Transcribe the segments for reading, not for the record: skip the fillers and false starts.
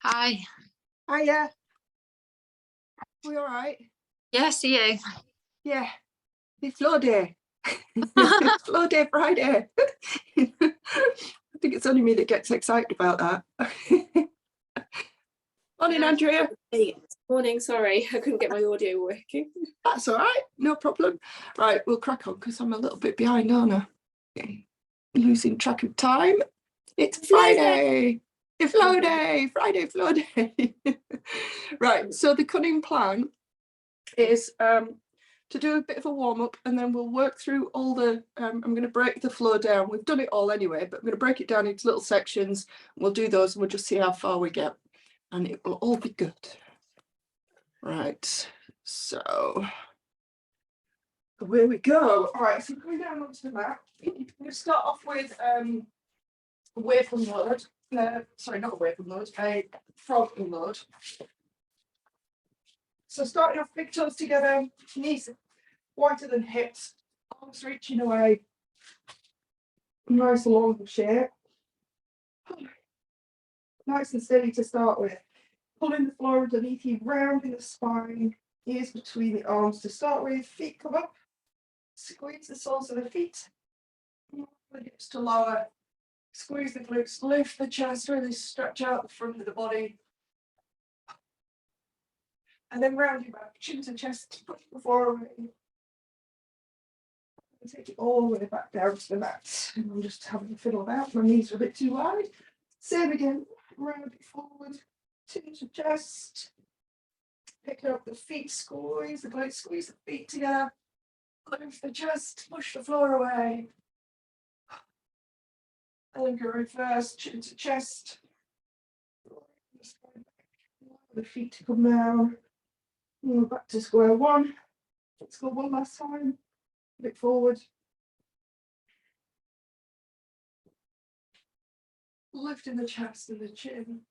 Hi. Hiya. We all right? Yeah, see you. Yeah. It's flow day. Flow day Friday. I think it's only me that gets excited about that. Morning, Andrea. Hey, morning, sorry, I couldn't get my audio working. That's all right, no problem. Right, we'll crack on because I'm a little bit behind, aren't I? Losing track of time. It's Friday. It's flow day. Friday, flow day. Right, so the cunning plan is to do a bit of a warm-up, and then we'll work through all the I'm going to break the flow down. We've done it all anyway, but I'm going to break it down into little sections. We'll do those and we'll just see how far we get, and it will all be good. Right, so away we go. All right, so coming down onto the mat, we'll start off with away from load. Sorry, not away from load, a front load. So starting off, big toes together, knees wider than hips, arms reaching away. Nice long shape. Nice and steady to start with. Pulling the floor underneath you, rounding the spine, ears between the arms to start with, feet come up, squeeze the soles of the feet, the hips to lower, squeeze the glutes, lift the chest, really stretch out the front of the body. And then round your back, chin to chest, push the floor away. And take it all the way back down to the mat. And I'm just having a fiddle about, my knees are a bit too wide. Same again, round it forward, chin to chest. Pick up the feet, squeeze the glutes, squeeze the feet together. Lift the chest, push the floor away. And then go reverse, chin to chest. The feet to come down. And we're back to square one. Let's go one last time. A bit forward. Lifting the chest and the chin.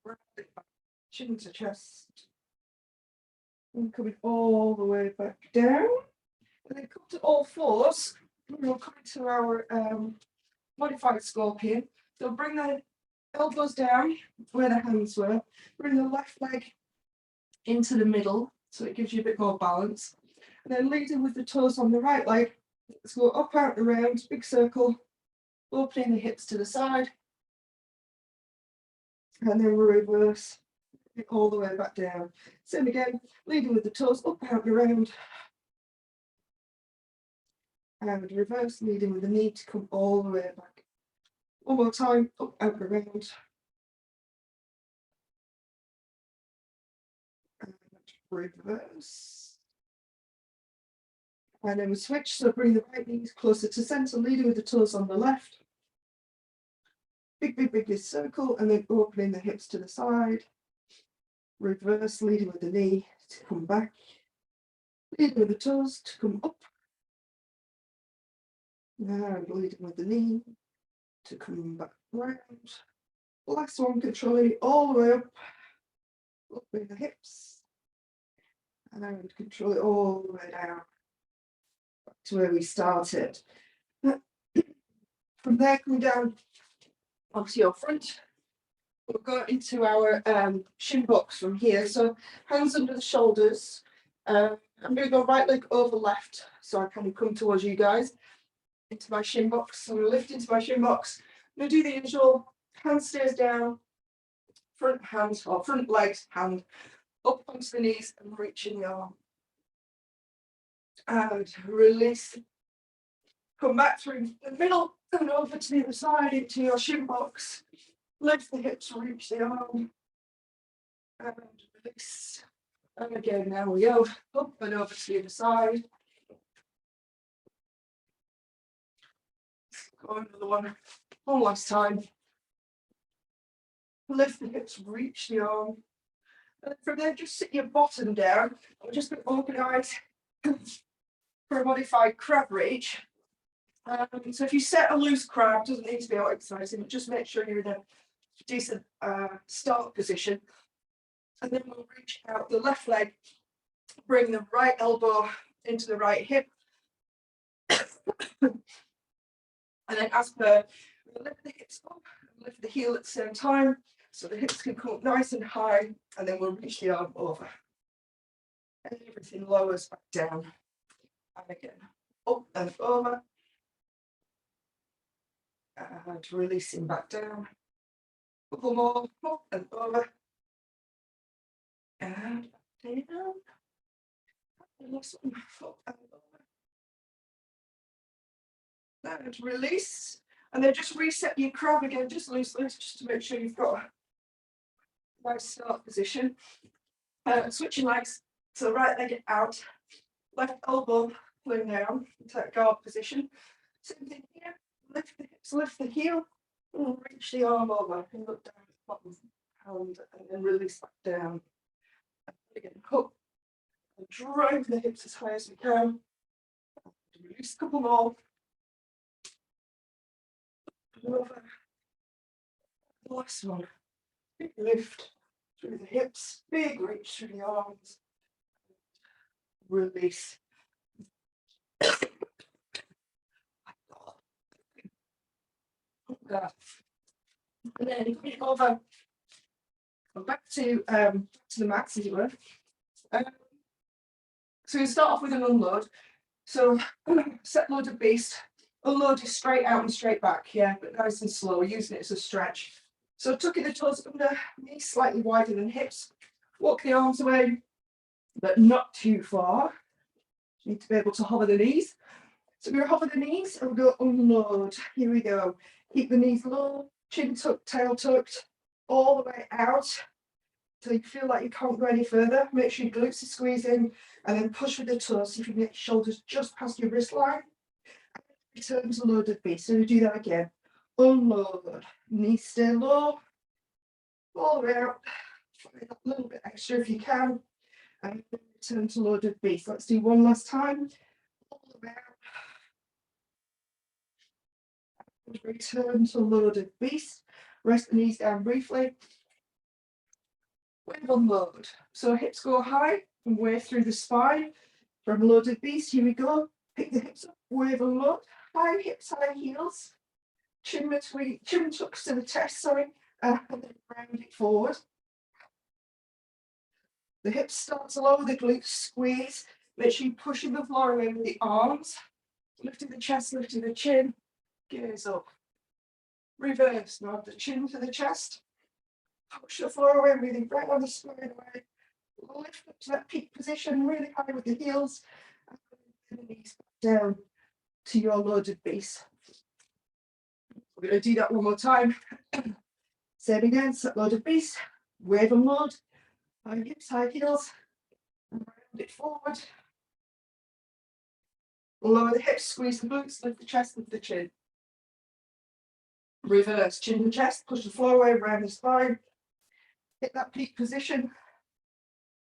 Round it back, chin to chest. And coming all the way back down. And then come to all fours. And we'll come into our modified scorpion. So bring the elbows down where the hands were. Bring the left leg into the middle, so it gives you a bit more balance. And then leading with the toes on the right leg. Let's go up, out, and around, big circle, opening the hips to the side. And then we'll reverse it all the way back down. Same again, leading with the toes up, out, and around. And reverse, leading with the knee to come all the way back. One more time, up, out, and around. And reverse. And then we switch, so bring the right knees closer to centre, leading with the toes on the left. Big, big, big circle, and then opening the hips to the side. Reverse, leading with the knee to come back. Leading with the toes to come up. Now leading with the knee to come back round. Last one, controlling it all the way up. Opening the hips. And I would control it all the way down. Back to where we started. From there, coming down onto your front. We'll go into our shin box from here. So hands under the shoulders. I'm going to go right leg over left, so I can come towards you guys into my shin box. So I'm going to lift into my shin box. I'm going to do the usual hand stays down, front hands or front legs, hand up onto the knees and reaching the arm. And release. Come back through the middle and over to the other side into your shin box. Lift the hips, reach the arm. And release. And again, now we go up and over to the other side. Go another one last time. Lift the hips, reach the arm. And from there, just sit your bottom down. I'm just going to organise for a modified crab reach. So if you set a loose crab, doesn't need to be out exercising, but just make sure you're in a decent start position. And then we'll reach out the left leg, bring the right elbow into the right hip. And then as per We'll lift the hips up, lift the heel at the same time, so the hips can come up nice and high, and then we'll reach the arm over. And everything lowers back down. And again, up and over. And releasing back down. Couple more, up and over. And down. And last one, up and over. And release. And then just reset your crab again, just loosely, just to make sure you've got a nice start position. Switching legs, so right leg out, left elbow pulling down into that guard position. Same thing here, lift the hips, lift the heel, and reach the arm over and look down at the bottom hand and then release back down. And again, hook and drive the hips as high as we can. Release a couple more. Over. The last one, big lift through the hips, big reach through the arms. Release. And then over, back to the max as it were. So we start off with an unload. So set loaded beast, unload is straight out and straight back, yeah, but nice and slow. We're using it as a stretch. So tucking the toes under, knees slightly wider than hips. Walk the arms away, but not too far. You need to be able to hover the knees. So we're going to hover the knees and we'll go unload. Here we go. Keep the knees low, chin tucked, tail tucked, all the way out till you feel like you can't go any further. Make sure your glutes are squeezing and then push with the toes. See if you can get your shoulders just past your wrist line. Return to loaded beast. So we do that again. Unload. Knees stay low. All the way out. Try that a little bit extra if you can. And return to loaded beast. Let's do one last time. All the way out. Return to loaded beast. Rest the knees down briefly. Wave unload. So hips go high and wave through the spine. From loaded beast, here we go. Pick the hips up, wave unload. High hips, high heels. Chin between, chin tucks to the chest, sorry. And then round it forward. The hips start to lower, the glutes squeeze. Make sure you're pushing the floor away with the arms. Lifting the chest, lifting the chin. Gaze up. Reverse. Now the chin to the chest. Push the floor away, breathing right on the spine away. Lift up to that peak position, really high with the heels. And the knees back down to your loaded base. We're going to do that one more time. Same again, set loaded base. Wave and load. High hips, high heels. And round it forward. Lower the hips, squeeze the glutes, lift the chest, lift the chin. Reverse, chin to chest, push the floor away, round the spine. Hit that peak position.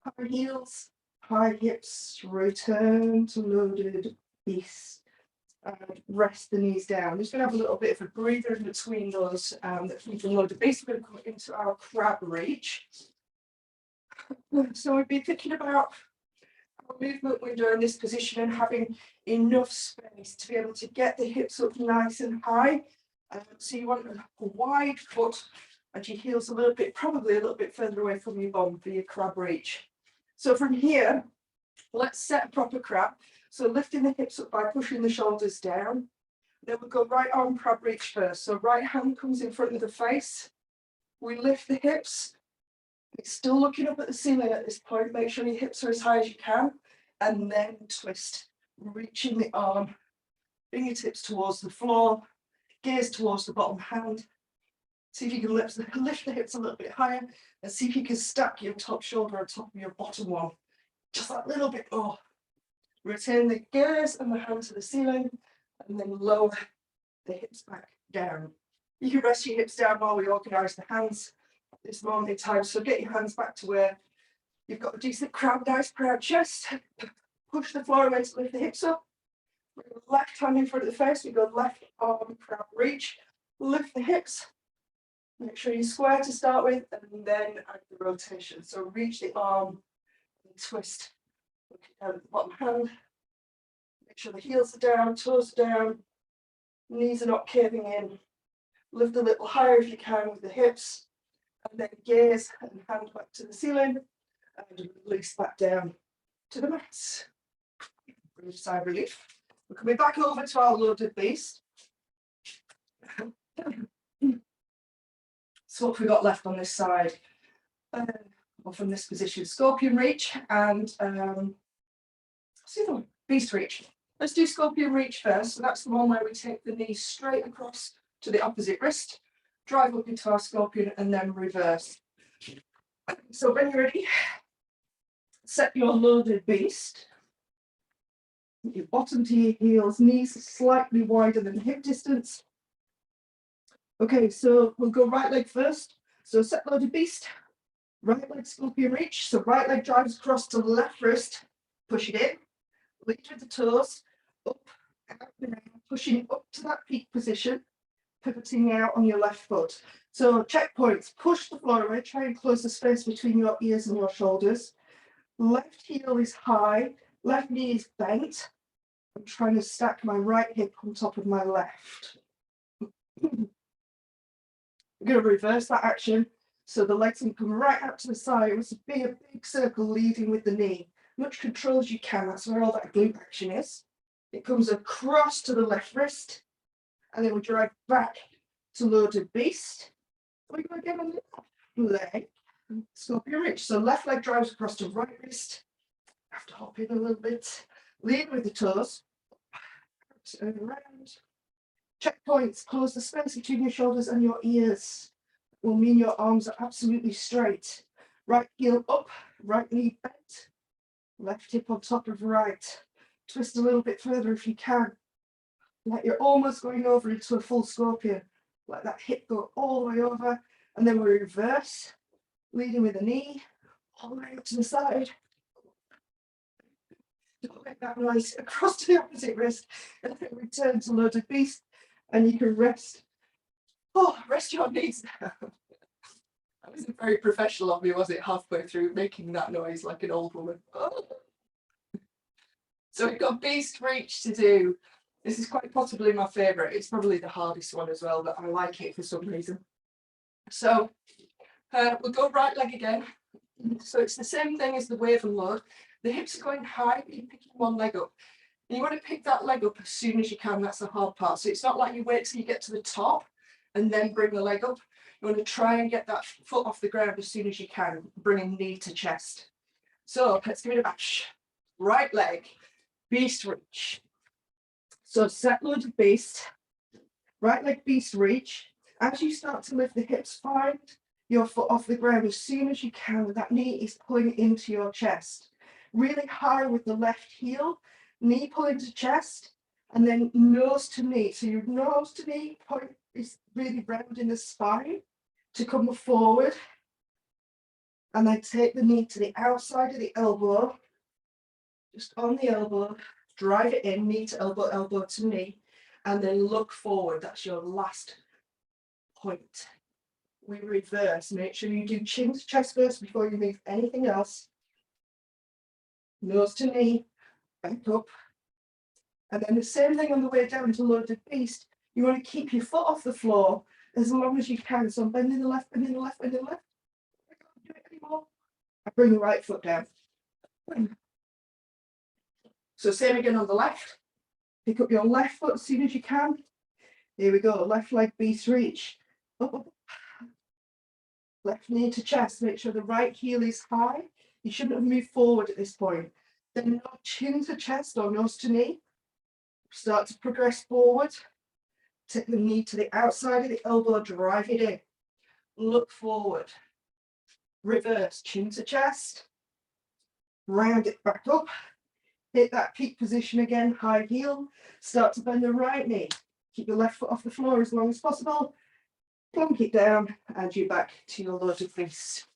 High heels, high hips, return to loaded beast. And rest the knees down. I'm just going to have a little bit of a breather in between those that keep the loaded beast. We're going to come into our crab reach. So we've been thinking about our movement window in this position and having enough space to be able to get the hips up nice and high. So you want a wide foot and your heels a little bit, probably a little bit further away from your bum for your crab reach. So from here, let's set a proper crab. So lifting the hips up by pushing the shoulders down. Then we'll go right arm crab reach first. So right hand comes in front of the face. We lift the hips. It's still looking up at the ceiling at this point. Make sure your hips are as high as you can. And then twist, reaching the arm, fingertips towards the floor, gaze towards the bottom hand. See if you can lift the hips a little bit higher and see if you can stack your top shoulder on top of your bottom one. Just that little bit more. Return the gaze and the hand to the ceiling and then lower the hips back down. You can rest your hips down while we organise the hands at this moment in time. So get your hands back to where you've got a decent crab, nice proud chest. Push the floor away to lift the hips up. Left hand in front of the face, we go left arm crab reach. Lift the hips. Make sure you square to start with and then add the rotation. So reach the arm and twist. Looking down at the bottom hand. Make sure the heels are down, toes are down, knees are not caving in. lift a little higher if you can with the hips, and then gaze and hand back to the ceiling, and release back down to the mats. Side relief. We're coming back over to our loaded beast. So what have we got left on this side? Or from this position, scorpion reach and beast reach. Let's do scorpion reach first. So that's the one where we take the knee straight across to the opposite wrist, drive up into our scorpion, and then reverse. So when you're ready, set your loaded beast. Your bottom to your heels, knees slightly wider than hip distance. Okay, so we'll go right leg first. So set loaded beast, right leg scorpion reach. So right leg drives across to the left wrist, push it in, lead with the toes, up, out and out, pushing up to that peak position, pivoting out on your left foot. So checkpoints, push the floor away, try and close the space between your ears and your shoulders. Left heel is high, left knee is bent. I'm trying to stack my right hip on top of my left. I'm going to reverse that action. So the legs can come right out to the side. It must be a big circle leading with the knee. Much control as you can. That's where all that glute action is. It comes across to the left wrist. And then we drive back to loaded beast. We go again on the left leg. Scorpion reach. So left leg drives across to right wrist. Have to hop in a little bit. Lead with the toes. Turn around. Checkpoints. Close the space between your shoulders and your ears. Will mean your arms are absolutely straight. Right heel up, right knee bent, left hip on top of right. Twist a little bit further if you can. Like you're almost going over into a full scorpion. Let that hip go all the way over, and then we reverse, leading with the knee, all the way up to the side. Don't make that noise. Across to the opposite wrist, and then return to loaded beast, and you can rest. Oh, rest your knees down. That wasn't very professional of me, was it? Halfway through making that noise like an old woman. Oh. So we've got beast reach to do. This is quite possibly my favourite. It's probably the hardest one as well, but I like it for some reason. So we'll go right leg again. So it's the same thing as the wave and load. The hips are going high, but you're picking one leg up. And you want to pick that leg up as soon as you can. That's the hard part. So it's not like you wait till you get to the top and then bring the leg up. You want to try and get that foot off the ground as soon as you can, bringing knee to chest. So let's give it a bash. Right leg, beast reach. So set loaded beast, right leg beast reach. As you start to lift the hips, find your foot off the ground as soon as you can. That knee is pulling into your chest. Really high with the left heel, knee pulling to chest, and then nose to knee. So your nose to knee point is really round in the spine to come forward. And then take the knee to the outside of the elbow, just on the elbow, drive it in, knee to elbow, elbow to knee, and then look forward. That's your last point. We reverse. Make sure you do chin to chest first before you move anything else. Nose to knee, back up. And then the same thing on the way down to loaded beast. You want to keep your foot off the floor as long as you can. So I'm bending the left, bending the left, bending the left. I can't do it anymore. I bring the right foot down. So same again on the left. Pick up your left foot as soon as you can. Here we go. Left leg beast reach. Up, up. Left knee to chest. Make sure the right heel is high. You shouldn't have moved forward at this point. Then no chin to chest or nose to knee. Start to progress forward. Take the knee to the outside of the elbow, drive it in. Look forward. Reverse, chin to chest. Round it back up. Hit that peak position again, high heel. Start to bend the right knee. Keep your left foot off the floor as long as possible. Plonk it down and you're back to your loaded beast.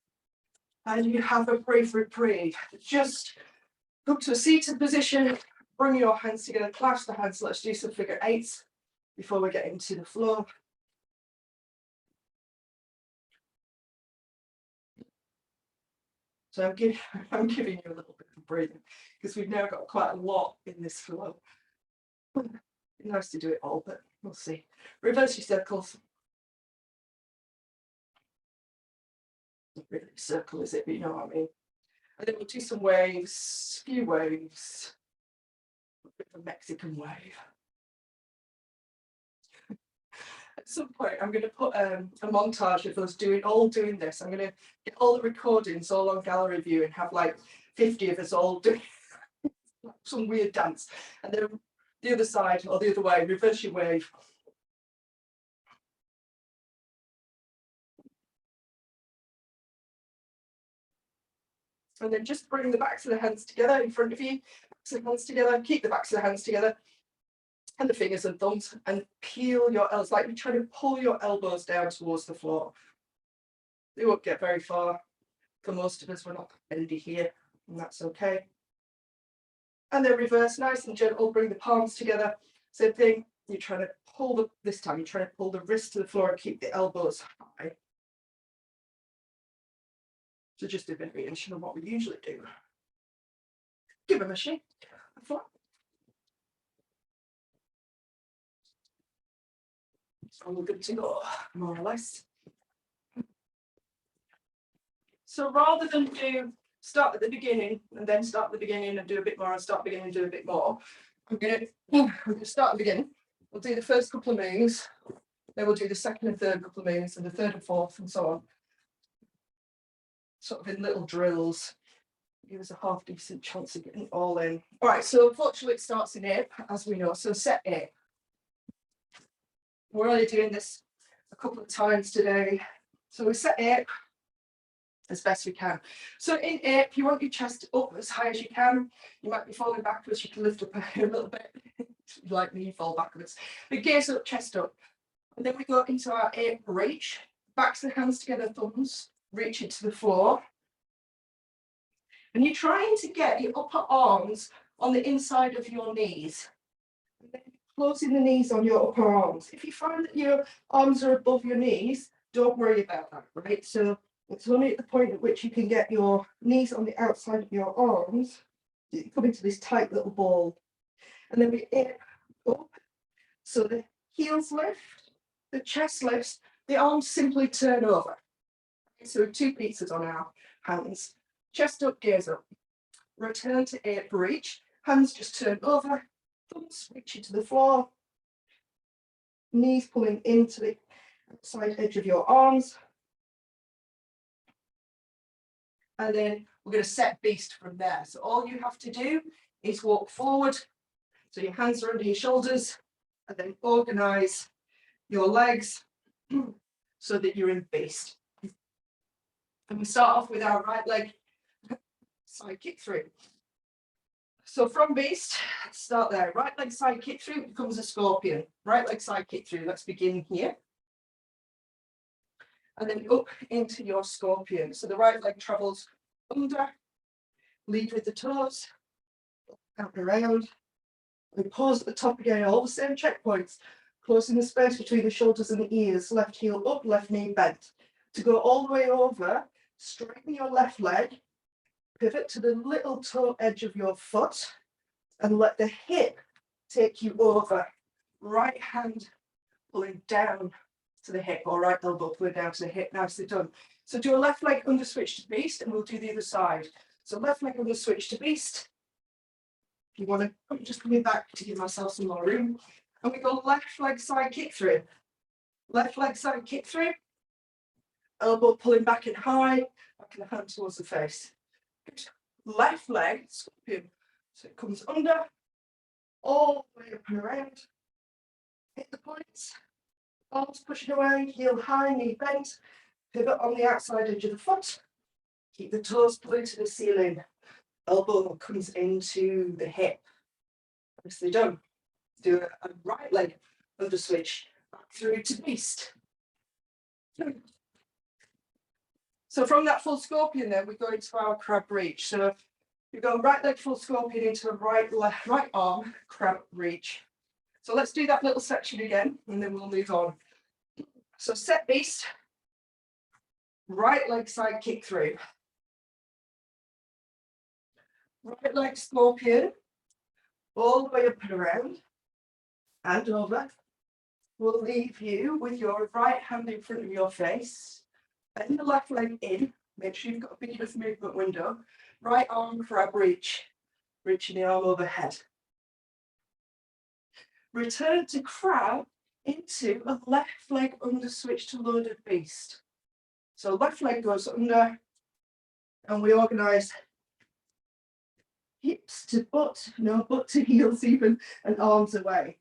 And you have a brief reprieve. Just come to a seated position. Bring your hands together, clasp the hands. Let's do some figure eights before we get into the floor. So I'm giving you a little bit of breathing because we've now got quite a lot in this flow. Nice to do it all, but we'll see. Reverse your circles. Not really a circle, is it? But you know what I mean. And then we'll do some waves, few waves. A bit of a Mexican wave. At some point, I'm going to put a montage of us doing this. I'm going to get all the recordings all on gallery view and have like 50 of us all doing some weird dance. And then the other side or the other way, reverse your wave. And then just bring the backs of the hands together in front of you, backs of the hands together, keep the backs of the hands together, and the fingers and thumbs, and peel your elbows, like you're trying to pull your elbows down towards the floor. They won't get very far. For most of us, we're not bendy here, and that's okay. And then reverse, nice and gentle, bring the palms together. Same thing, you're trying to pull this time, you're trying to pull the wrist to the floor and keep the elbows high. So just a variation of what we usually do. Give them a shake, a flap. So we're good to go, more or less. So rather than start at the beginning and then start at the beginning and do a bit more and start beginning and do a bit more, we're going to start at the beginning. We'll do the first couple of moves, then we'll do the second and third couple of moves and the third and fourth and so on. Sort of in little drills. Give us a half decent chance of getting it all in. All right, so unfortunately it starts in ape, as we know. So set ape. We're only doing this a couple of times today. So we set ape as best we can. So in ape, you want your chest up as high as you can. You might be falling backwards, you can lift up a little bit. Like me, you fall backwards. But gaze up, chest up. And then we go into our ape reach. Backs of the hands together, thumbs, reach it to the floor. And you're trying to get your upper arms on the inside of your knees. And then closing the knees on your upper arms. If you find that your arms are above your knees, don't worry about that, right? So it's only at the point at which you can get your knees on the outside of your arms, you come into this tight little ball. And then we ape up. So the heels lift, the chest lifts, the arms simply turn over. So 2 pieces on our hands. Chest up, gaze up. Return to ape reach. Hands just turn over. Thumbs reaching to the floor. Knees pulling into the outside edge of your arms. And then we're going to set beast from there. So all you have to do is walk forward. So your hands are under your shoulders. And then organize your legs so that you're in beast. And we start off with our right leg side kick through. So from beast, let's start there. Right leg side kick through becomes a scorpion. Right leg side kick through. Let's begin here. And then up into your scorpion. So the right leg travels under, lead with the toes, out and around. We pause at the top again, all the same checkpoints. Closing the space between the shoulders and the ears. Left heel up, left knee bent. To go all the way over, straighten your left leg, pivot to the little toe edge of your foot, and let the hip take you over. Right hand pulling down to the hip, or right elbow pulling down to the hip. Nicely done. So do a left leg under switch to beast, and we'll do the other side. So left leg under switch to beast. If you want to, I'm just coming back to give myself some more room. And we go left leg side kick through. Left leg side kick through. Elbow pulling back and high, back in the hand towards the face. Left leg, scorpion. So it comes under, all the way up and around. Hit the points. Arms pushing away, heel high, knee bent. Pivot on the outside edge of the foot. Keep the toes pulling to the ceiling. Elbow comes into the hip. Nicely done. Do a right leg under switch, back through to beast. So from that full scorpion then, we go into our crab reach. So you go right leg full scorpion into a right arm crab reach. So let's do that little section again, and then we'll move on. So set beast, right leg side kick through. Right leg scorpion, all the way up and around, and over. We'll leave you with your right hand in front of your face. Bend the left leg in, Make sure you've got a big enough movement window. Right arm crab reach, reaching the arm overhead. Return to crab into a left leg under switch to loaded beast. So left leg goes under and we organise hips to butt, no, butt to heels even, and arms away.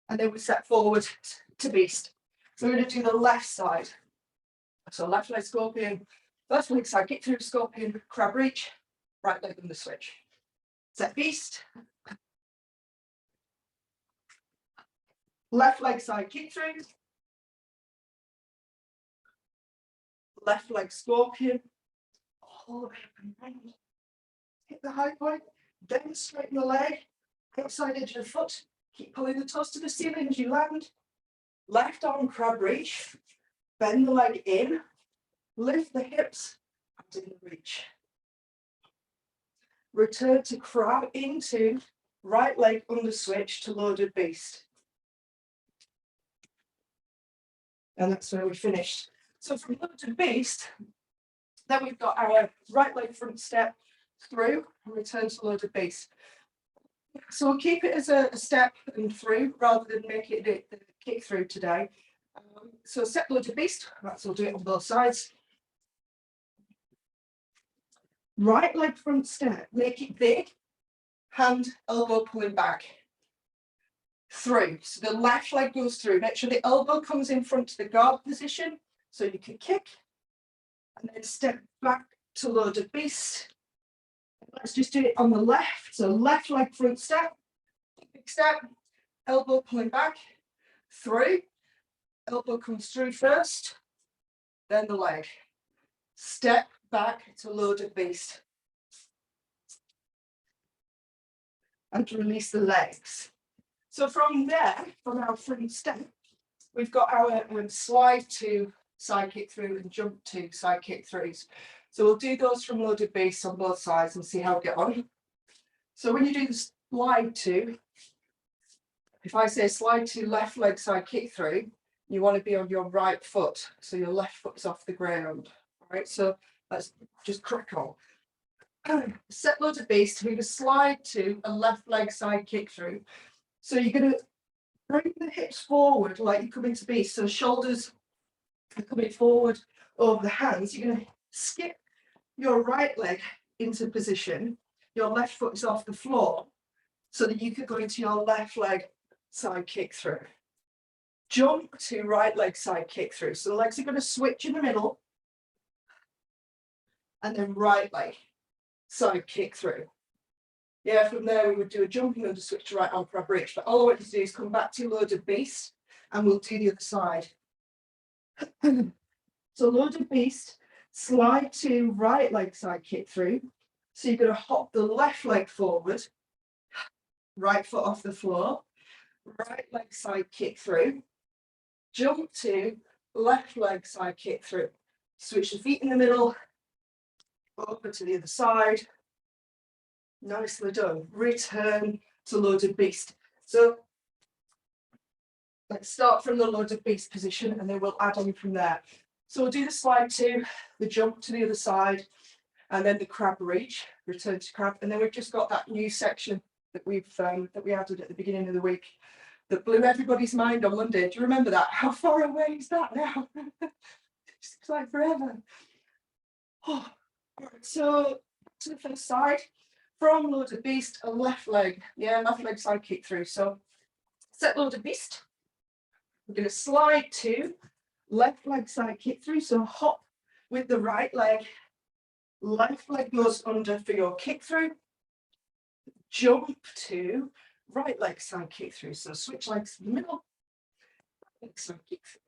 And then we step forward to beast. So we're going to do the left side. So left leg scorpion, left leg side kick through scorpion, crab reach, right leg under switch. Set beast. Left leg side kick through. Left leg scorpion. All the way up and round. Hit the high point. Then straighten the leg. Outside edge of the foot. Keep pulling the toes to the ceiling as you land. Left arm crab reach. Bend the leg in. Lift the hips. And in the reach. Return to crab into right leg under switch to loaded beast. And that's where we finished. So from loaded beast, then we've got our right leg front step through and return to loaded beast. So we'll keep it as a step and through rather than make it the kick through today. So step loaded beast, that's we'll do it on both sides. Right leg front step, make it big, hand, elbow pulling back. Through, so the left leg goes through. Make sure the elbow comes in front to the guard position, so you can kick, and then step back to loaded beast. Let's just do it on the left. So left leg front step, big step, elbow pulling back, through, elbow comes through first, then the leg. Step back to loaded beast. And release the legs. So from there, from our front step, we've got our slide to side kick through and jump to side kick throughs. So we'll do those from loaded beast on both sides and see how we get on. So when you do the slide to, if I say slide to left leg side kick through, you want to be on your right foot. So your left foot's off the ground. All right, so let's just crack on. Set loaded beast, we're going to slide to a left leg side kick through. So you're going to bring the hips forward like you're coming to beast. So shoulders are coming forward over the hands. You're going to skip your right leg into position. Your left foot is off the floor so that you could go into your left leg side kick through. Jump to right leg side kick through. So the legs are going to switch in the middle. And then right leg side kick through. Yeah, from there we would do a jumping under switch to right arm crab reach. But all I want you to do is come back to loaded beast and we'll do the other side. So loaded beast, slide to right leg side kick through. So you're going to hop the left leg forward, right foot off the floor, right leg side kick through, jump to left leg side kick through. Switch the feet in the middle, over to the other side. Nicely done. Return to loaded beast. So let's start from the loaded beast position and then we'll add on from there. So we'll do the slide to, the jump to the other side, and then the crab reach, return to crab. And then we've just got that new section that we added at the beginning of the week that blew everybody's mind on Monday. Do you remember that? How far away is that now? It's like forever. Oh, all right, so to the first side. From loaded beast, a left leg side kick through. So set loaded beast. We're going to slide to left leg side kick through. So hop with the right leg. Left leg goes under for your kick through. Jump to right leg side kick through. So switch legs to the middle. Leg side kick through.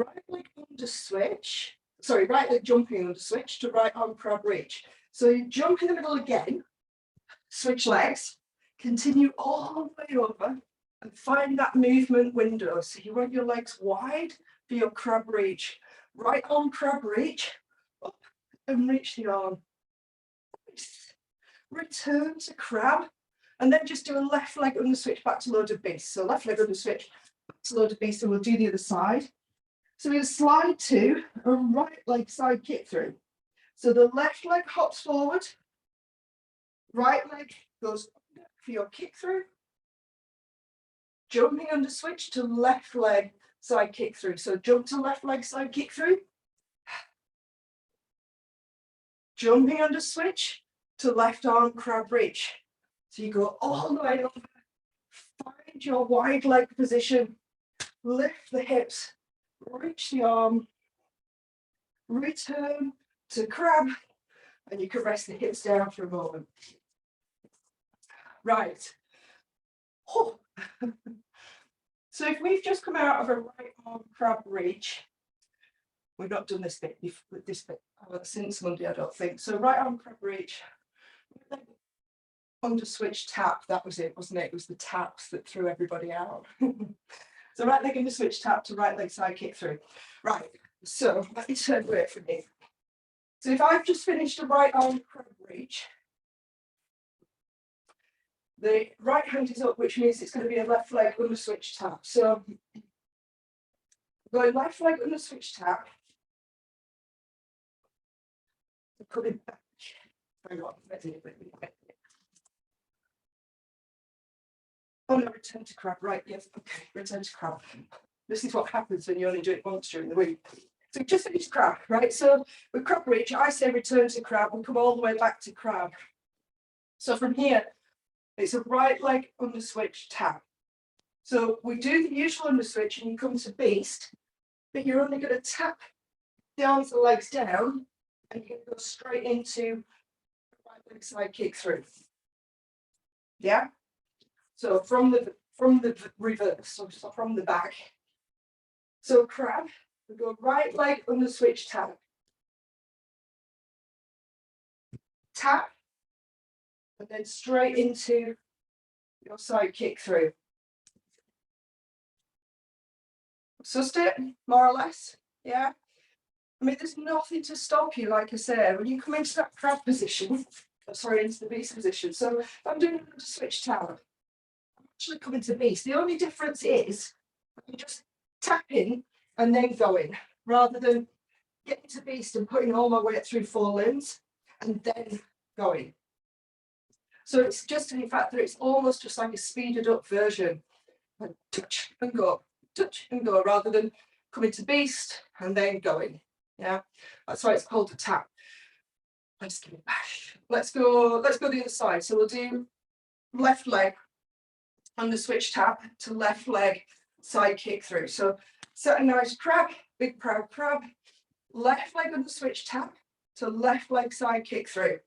Right leg under switch. Sorry, right leg jumping under switch to right arm crab reach. So you jump in the middle again, switch legs, continue all the way over and find that movement window. So you want your legs wide for your crab reach. Right arm crab reach, up and reach the arm. Return to crab and then just do a left leg under switch back to loaded beast. So left leg under switch, back to loaded beast, and we'll do the other side. So we'll slide to a right leg side kick through. So the left leg hops forward, right leg goes under for your kick through, jumping under switch to left leg side kick through. So jump to left leg side kick through, jumping under switch to left arm crab reach. So you go all the way over, find your wide leg position, lift the hips, reach the arm, return to crab, and you can rest the hips down for a moment. Right. Oh. So if we've just come out of a right arm crab reach, we've not done this bit since Monday, I don't think. So right arm crab reach, under switch tap, that was it, wasn't it? It was the taps that threw everybody out. So right leg under switch tap to right leg side kick through. Right, so let me turn away from me. So if I've just finished a right arm crab reach, the right hand is up, which means it's going to be a left leg under switch tap. So going left leg under switch tap, coming back. Hang on, oh no, return to crab, right, yes, okay, return to crab. This is what happens when you only do it once during the week. So we just finished crab, right? So with crab reach, I say return to crab and come all the way back to crab. So from here, it's a right leg under switch tap. So we do the usual under switch and you come to beast, but you're only going to tap the arms and legs down and you're going to go straight into right leg side kick through. Yeah? So from the reverse, so from the back. So crab, we go right leg under switch tap. Tap, and then straight into your side kick through. Sussed it, more or less, yeah? I mean, there's nothing to stop you, like I said, when you come into that crab position, into the beast position. So if I'm doing a switch tap, I'm actually coming to beast. The only difference is you just tap in and then go in, rather than getting to beast and putting all my weight through 4 limbs and then going. So it's just in fact that it's almost just like a speeded up version. And touch and go, rather than coming to beast and then going. Yeah, that's why it's called a tap. Let's give it back. Let's go the other side. So we'll do left leg under switch tap to left leg side kick through. So set a nice crab, big proud crab, left leg under switch tap to left leg side kick through.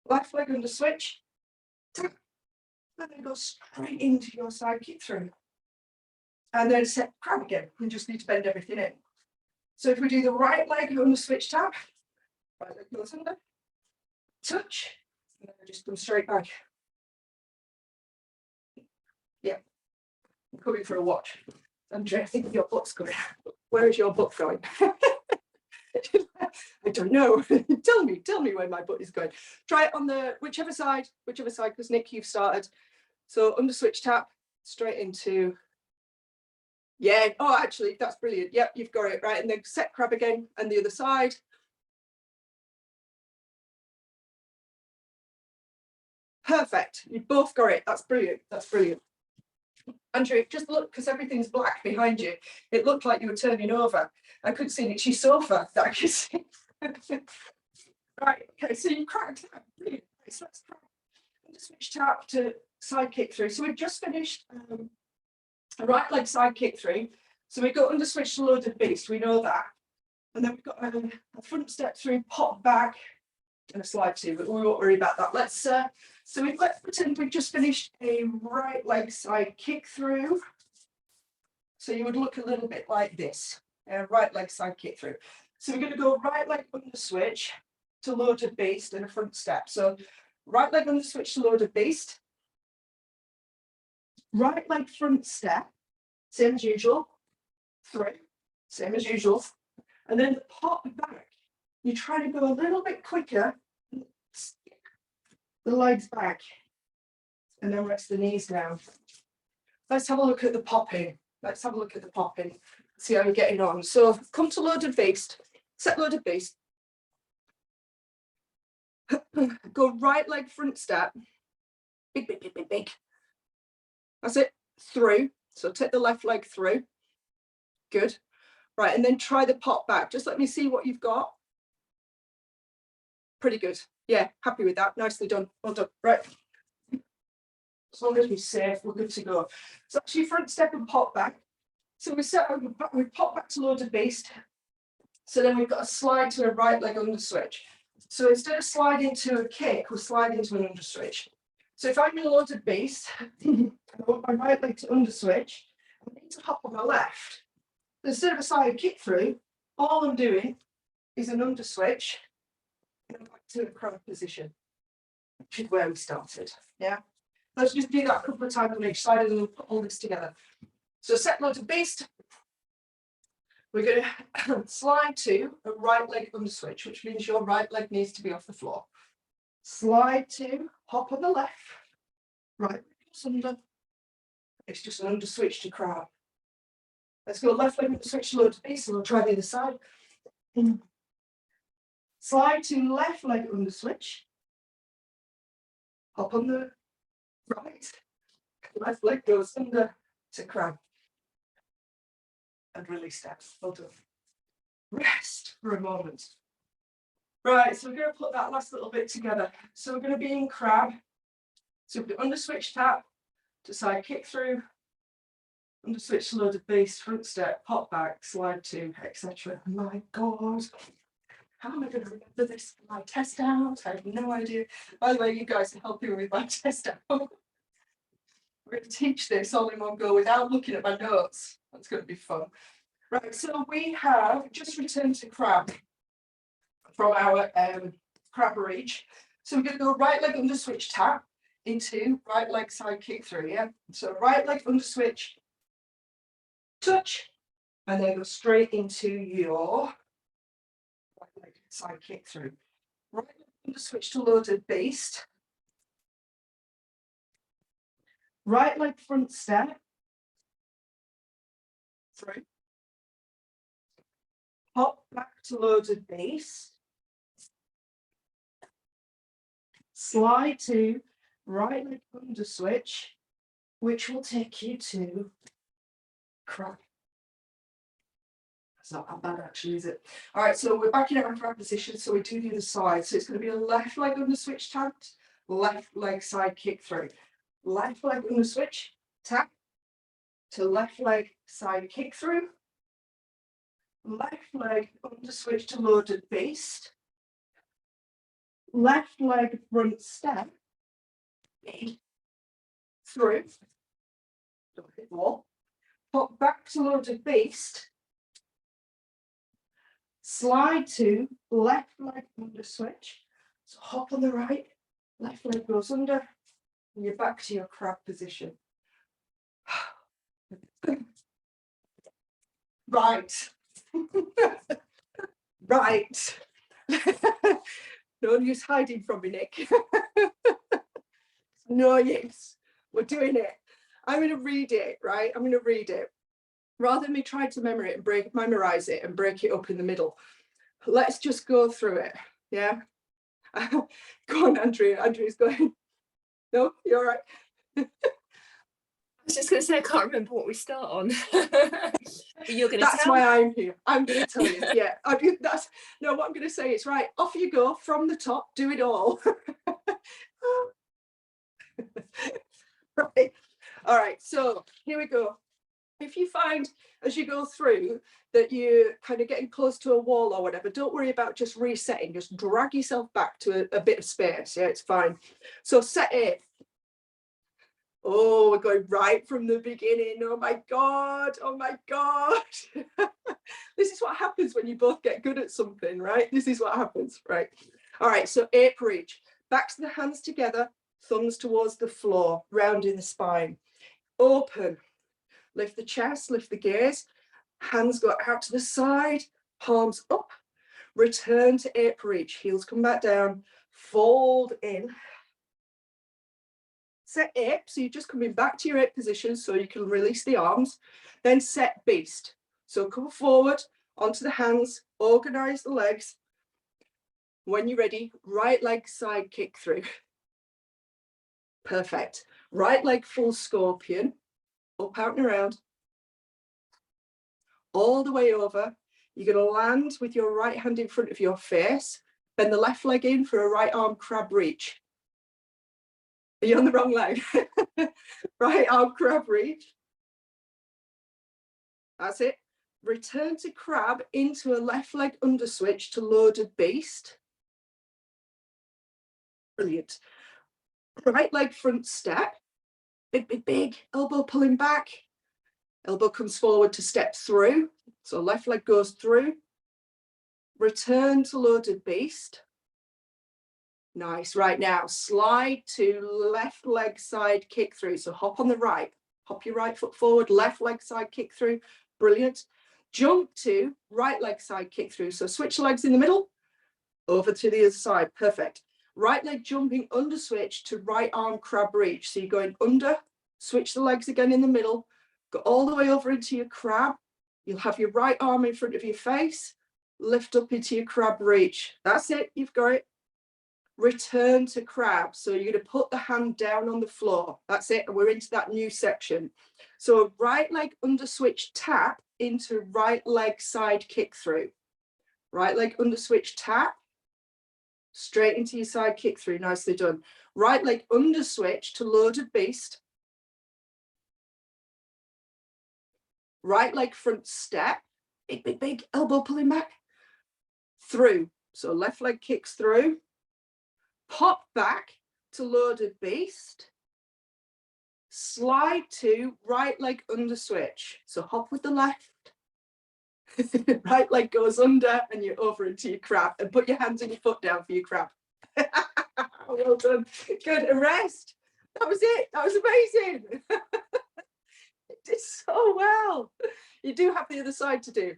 Left leg under switch, tap, and then go straight into your side kick through. And then set crab again. You just need to bend everything in. So if we do the right leg under switch tap, right leg goes under, touch, and then just come straight back. Yeah, I'm coming for a watch. Andrea, I think your butt's going. Where is your butt going? I don't know. Tell me where my butt is going. Try it on the whichever side, because Nick, you've started. So under switch tap, straight into. Yeah, oh, actually, that's brilliant. Yep, you've got it right. And then set crab again and the other side. Perfect. You both got it. That's brilliant. That's brilliant. Andrew, just look, because everything's black behind you. It looked like you were turning over. I couldn't see it's your sofa that I could see. Right, okay, so you cracked that. Brilliant. Right, so let's try and switch tap to side kick through. So we've just finished a right leg side kick through. So we got under switch to loaded beast, we know that. And then we've got a front step through, pop back, and a slide to, but we won't worry about that. Let's pretend we've just finished a right leg side kick through. So you would look a little bit like this, right leg side kick through. So we're going to go right leg under switch to loaded beast and a front step. So right leg under switch to loaded beast, right leg front step, same as usual, 3, same as usual, and then pop back. You try to go a little bit quicker, the legs back, and then rest the knees down. Let's have a look at the popping. let's have a look at the popping, see how you're getting on. So come to loaded baste, set loaded baste. Go right leg front step, big, big, big, big, big. That's it, through. So take the left leg through. Good. Right, and then try the pop back. Just let me see what you've got. Pretty good. Yeah, happy with that. Nicely done. Well done. Right. As long as we're safe, we're good to go. So actually front step and pop back. So we pop back to loaded baste. So then we've got a slide to a right leg under switch. So instead of sliding to a kick, we're sliding to an under switch. So if I'm in loaded baste, I want my right leg to under switch, I need to hop on my left. Instead of a side kick through, all I'm doing is an under switch and back to a crab position, which is where we started. Yeah. Let's just do that a couple of times on each side and then we'll put all this together. So set loaded baste. We're going to slide to a right leg under switch, which means your right leg needs to be off the floor. Slide to, hop on the left, right leg goes under. It's just an under switch to crab. Let's go left leg under switch, loaded baste, and we'll try the other side. Slide to left leg under switch. Hop on the right. Left leg goes under to crab. And release steps. Well done. Rest for a moment. Right, so we're going to put that last little bit together. So we're going to be in crab. So we've got under switch tap to side kick through, under switch loaded baste, front step, pop back, slide to, etc. My God, how am I going to remember this for my test out? I have no idea. By the way, you guys are helping me with my test out. We're going to teach this all in one go without looking at my notes. That's going to be fun. Right, so we have just returned to crab from our crab reach. So we're going to go right leg under switch tap into right leg side kick through, yeah? So right leg under switch, touch, and then go straight into your right leg side kick through. Right leg under switch to loaded baste. Right leg front step. Through. Hop back to loaded baste. Slide to right leg under switch, which will take you to crab. That's not that bad actually, is it? All right, so we're back in our crab position, so we do the other side. So it's going to be a left leg under switch tap, left leg side kick through. Left leg under switch, tap, to left leg side kick through. Left leg under switch to loaded baste. Left leg front step, through, don't hit the wall, pop back to loaded baste, slide to left leg under switch, so hop on the right, left leg goes under, and you're back to your crab position. Right. Right. No use hiding from me, Nick. No use. We're doing it. I'm going to read it, right? I'm going to read it. Rather than me trying to memorize it and break it up in the middle, let's just go through it. Yeah? Go on, Andrea. Andrea's going, no, you're all right. I was just going to say, I can't remember what we start on. But you're going to That's why I'm here. I'm going to tell you. Yeah. No, what I'm going to say is, right, off you go from the top, do it all. Right. All right. So here we go. If you find as you go through that you're kind of getting close to a wall or whatever, don't worry about just resetting. Just drag yourself back to a bit of space. Yeah, it's fine. So set it. Oh, we're going right from the beginning. Oh my God. Oh my God. This is what happens when you both get good at something, right? This is what happens, right? All right, so 8 per each. Backs of the hands together, thumbs towards the floor, rounding the spine. Open. Lift the chest, lift the gaze. Hands go out to the side, palms up. Return to 8 per each. Heels come back down. Fold in. Set ape, so you're just coming back to your ape position so you can release the arms. Then set beast. So come forward onto the hands, organize the legs. When you're ready, right leg side kick through. Perfect. Right leg full scorpion, up, out and around. All the way over. You're going to land with your right hand in front of your face. Bend the left leg in for a right arm crab reach. Are you on the wrong leg? Right arm crab reach. That's it. Return to crab into a left leg under switch to loaded beast. Brilliant. Right leg front step. Big, big, big. Elbow pulling back. Elbow comes forward to step through. So left leg goes through. Return to loaded beast. Nice. Right now, slide to left leg side kick through. So hop on the right. Hop your right foot forward, left leg side kick through. Brilliant. Jump to right leg side kick through. So switch legs in the middle, over to the other side. Perfect. Right leg jumping under switch to right arm crab reach. So you're going under, switch the legs again in the middle, go all the way over into your crab. You'll have your right arm in front of your face, lift up into your crab reach. That's it, you've got it. Return to crab. So you're going to put the hand down on the floor. That's it. And we're into that new section. So right leg under switch tap into right leg side kick through. Right leg under switch tap. Straight into your side kick through. Nicely done. Right leg under switch to loaded beast. Right leg front step. Big, big, big. Elbow pulling back. Through. So left leg kicks through. Pop back to loaded beast. Slide to right leg under switch. So hop with the left. Right leg goes under and you're over into your crab. And put your hands and your foot down for your crab. Well done. Good. And rest. That was it. That was amazing. You did so well. You do have the other side to do.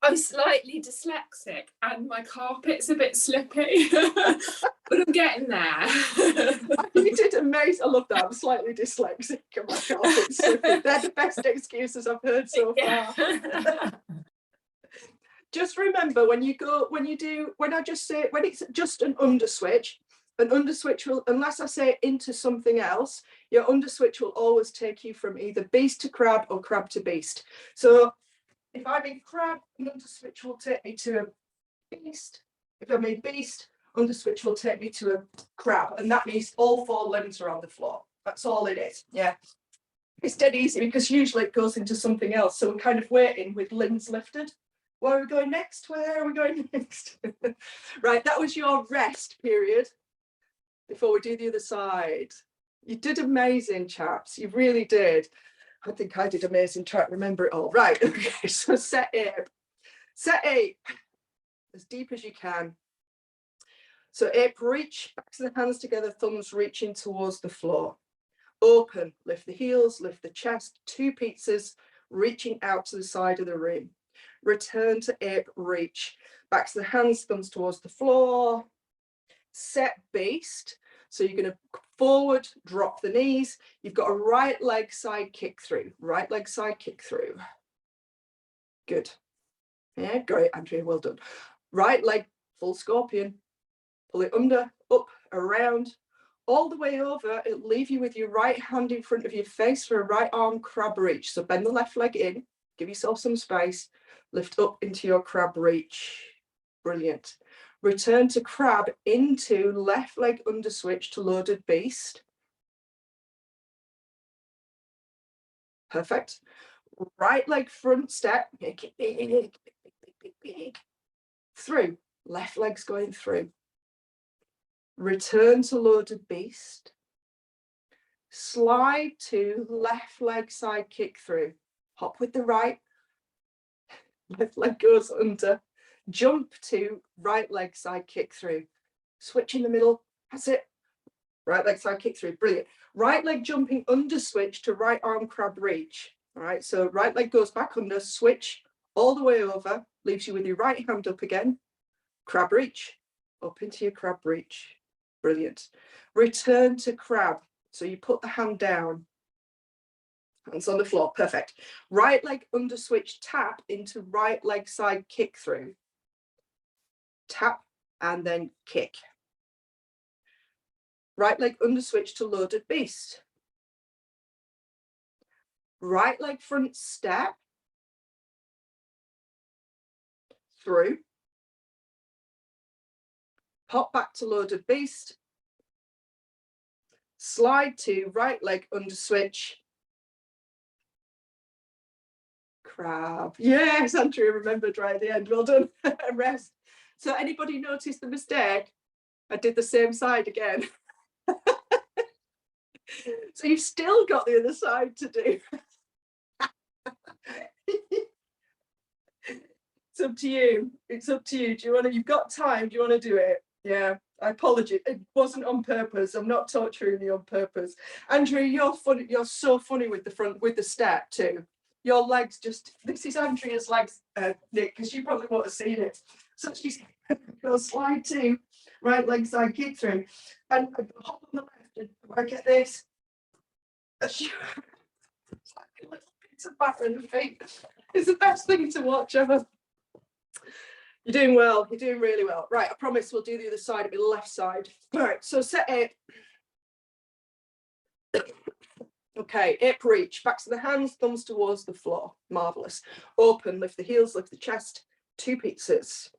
I'm slightly dyslexic and my carpet's a bit slippy, but I'm getting there. You did amazing. I love that. I'm slightly dyslexic and my carpet's slippy. They're the best excuses I've heard so far. Just remember when I just say, when it's just an under switch will, unless I say into something else, your under switch will always take you from either beast to crab or crab to beast. So if I'm in crab, an under switch will take me to a beast. If I'm in beast, under switch will take me to a crab. And that means all four limbs are on the floor. That's all it is. Yeah. It's dead easy because usually it goes into something else. So we're kind of waiting with limbs lifted. Where are we going next? Where are we going next? Right, that was your rest period before we do the other side. You did amazing, chaps. You really did. I think I did amazing trying to remember it all. Right, okay, so set ape. Set ape as deep as you can. So ape reach, backs of the hands together, thumbs reaching towards the floor. Open, lift the heels, lift the chest, two pizzas reaching out to the side of the room. Return to ape reach, backs of the hands, thumbs towards the floor. Set beast. So you're going to forward, drop the knees. You've got a right leg side kick through. Right leg side kick through. Good. Yeah, great, Andrea. Well done. Right leg full scorpion. Pull it under, up, around, all the way over. It'll leave you with your right hand in front of your face for a right arm crab reach. So bend the left leg in. Give yourself some space. Lift up into your crab reach. Brilliant. Return to crab into left leg under switch to loaded beast. Perfect. Right leg front step. Make it big, big, big, big, big, big. Through. Left leg's going through. Return to loaded beast. Slide to left leg side kick through. Hop with the right. Left leg goes under. Jump to right leg side kick through. Switch in the middle. That's it. Right leg side kick through. Brilliant. Right leg jumping under switch to right arm crab reach. All right. So right leg goes back under, switch all the way over, leaves you with your right hand up again. Crab reach. Up into your crab reach. Brilliant. Return to crab. So you put the hand down. Hands on the floor. Perfect. Right leg under switch, tap into right leg side kick through. Tap and then kick. Right leg under switch to loaded beast. Right leg front step. Through. Pop back to loaded beast. Slide to right leg under switch. Crab. Yes, Andrea remembered right at the end. Well done. Rest. So anybody notice the mistake? I did the same side again. So you've still got the other side to do. It's up to you. It's up to you. Do you want to, you've got time. Do you want to do it? Yeah. I apologize. It wasn't on purpose. I'm not torturing you on purpose. Andrea, you're funny. You're so funny with the front, with the step too. Your legs just, this is Andrea's legs, Nick, because you probably won't have seen it. So she's going to slide to right leg side kick through and hop on the left and work at this. It's like a little bit of batter in the feet. It's the best thing to watch ever. You're doing well. You're doing really well. Right, I promise we'll do the other side. It'll be the left side. All right, so set it. Okay, hip reach. Backs of the hands, thumbs towards the floor. Marvelous. Open, lift the heels, lift the chest. 2 pizzas.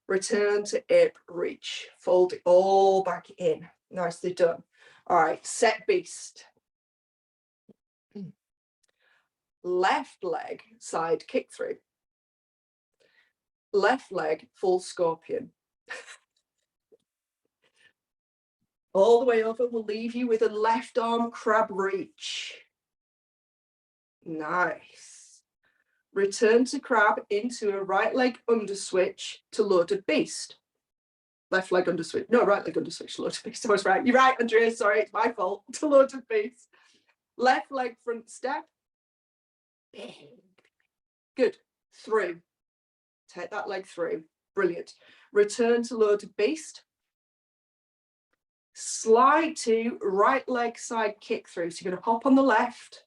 Return to hip reach. Fold it all back in. Nicely done. All right, set beast. Left leg side kick through. Left leg full scorpion. All the way over will leave you with a left arm crab reach. Nice. Return to crab into a right leg under switch to loaded beast. Left leg under switch. No, right leg under switch to loaded beast. I was right. You're right, Andrea. Sorry, it's my fault. To loaded beast. Left leg front step. Good. Through. Take that leg through. Brilliant. Return to loaded beast. Slide to right leg side kick through. So you're going to hop on the left.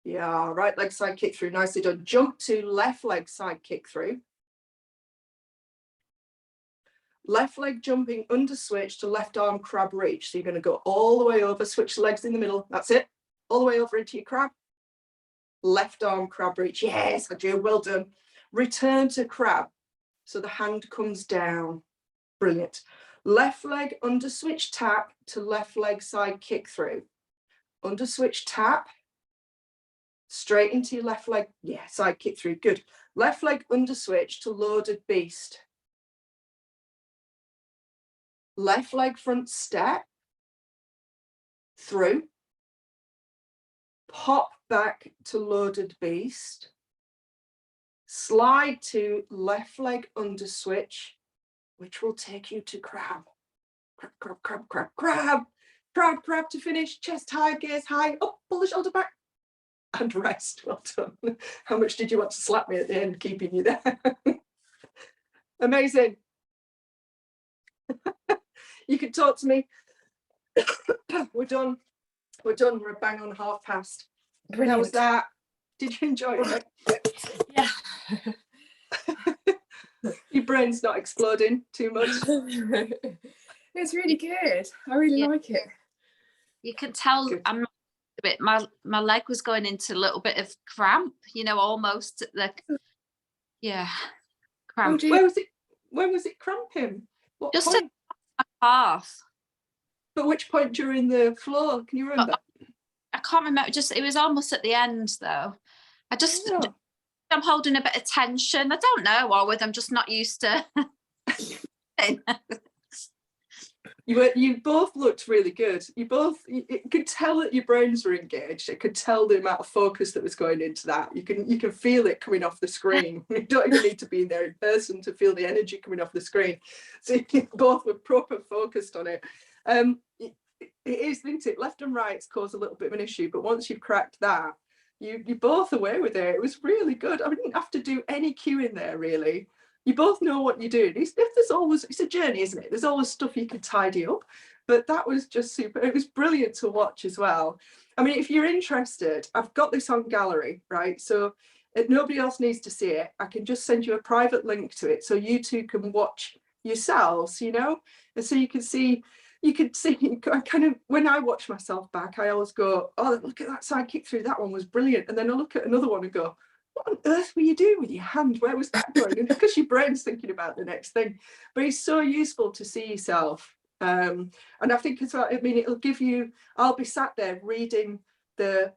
Yeah, right leg side kick through. Nicely done. Jump to left leg side kick through. Left leg jumping under switch to left arm crab reach. So you're going to go all the way over, switch the legs in the middle. That's it. All the way over into your crab. Left arm crab reach. Yes, I do. Well done. Return to crab. So the hand comes down. Brilliant. Left leg under switch tap to left leg side kick through. Under switch tap. Straight into your left leg. Yeah, side kick through. Good. Left leg under switch to loaded beast. Left leg front step. Through. Pop back to loaded beast. Slide to left leg under switch, which will take you to crab. Crab, crab, crab, crab, crab. Crab, crab to finish. Chest high, gaze high. Up, pull the shoulder back. And rest. Well done. How much did you want to slap me at the end, keeping you there? Amazing. You can talk to me. We're done. We're done. We're bang on past. Brilliant. How was that? Did you enjoy it? Yeah. Your brain's not exploding too much. It's really good. I really like it. You can tell Good. I'm not a bit, my leg was going into a little bit of cramp, you know, almost at the, yeah, cramp. Oh, Where was it cramping? What Just point? a half. But which point during the floor? Can you remember? I can't remember, just, it was almost at the end though. Oh. I'm holding a bit of tension. I don't know, or whether I'm just not used to. You both looked really good. You could tell that your brains were engaged. I could tell the amount of focus that was going into that. You can feel it coming off the screen. You don't even need to be there in person to feel the energy coming off the screen. So you both were proper focused on it. It is, isn't it? Left and rights cause a little bit of an issue, but once you've cracked that, you're both away with it. It was really good. I didn't have to do any cueing there really. you both know what you're doing. It's a journey, isn't it? There's always stuff you could tidy up, but that was just super. It was brilliant to watch as well. I mean, if you're interested, I've got this on gallery, right? So nobody else needs to see it. I can just send you a private link to it so you two can watch yourselves, you know, and so you can see kind of, when I watch myself back, I always go, oh, look at that side kick through, that one was brilliant. And then I look at another one and go, what on earth were you doing with your hand? Where was that going? And because your brain's thinking about the next thing. But it's so useful to see yourself. And I think as well, I mean, it'll give you, I'll be sat there reading the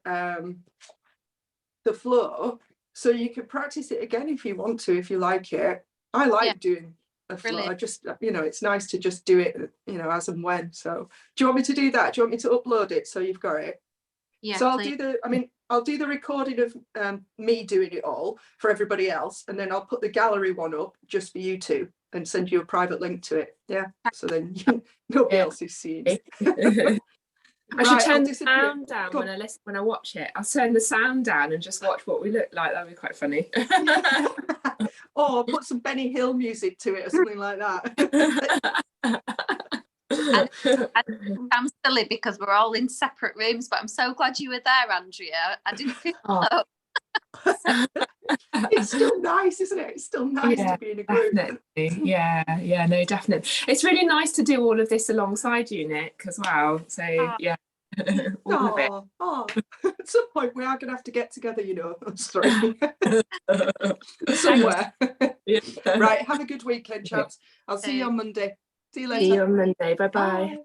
flow, so you can practice it again if you want to, if you like it. I like doing a flow. Brilliant. I just, you know, it's nice to just do it, you know, as and when. So do you want me to do that? Do you want me to upload it so you've got it? Yeah, So please. I'll do the recording of me doing it all for everybody else, and then I'll put the gallery one up just for you two and send you a private link to it. Yeah, so then nobody else is seeing it. I should Right, turn I'll the disappear. sound down Go when I watch it. I'll turn the sound down and just watch what we look like. That'd be quite funny. Or put some Benny Hill music to it or something like that. I'm silly because we're all in separate rooms, but I'm so glad you were there, Andrea. I didn't feel Oh. It's still nice, isn't it? It's still nice to be in a group. Definitely. Yeah, no, definitely. It's really nice to do all of this alongside you, Nick, as well. So yeah. All of it. Oh, at some point we are going to have to get together, you know, us three. Somewhere. Yeah. Right, have a good weekend, chaps. I'll see you on Monday. See you later. See you on Monday. Bye-bye. Bye.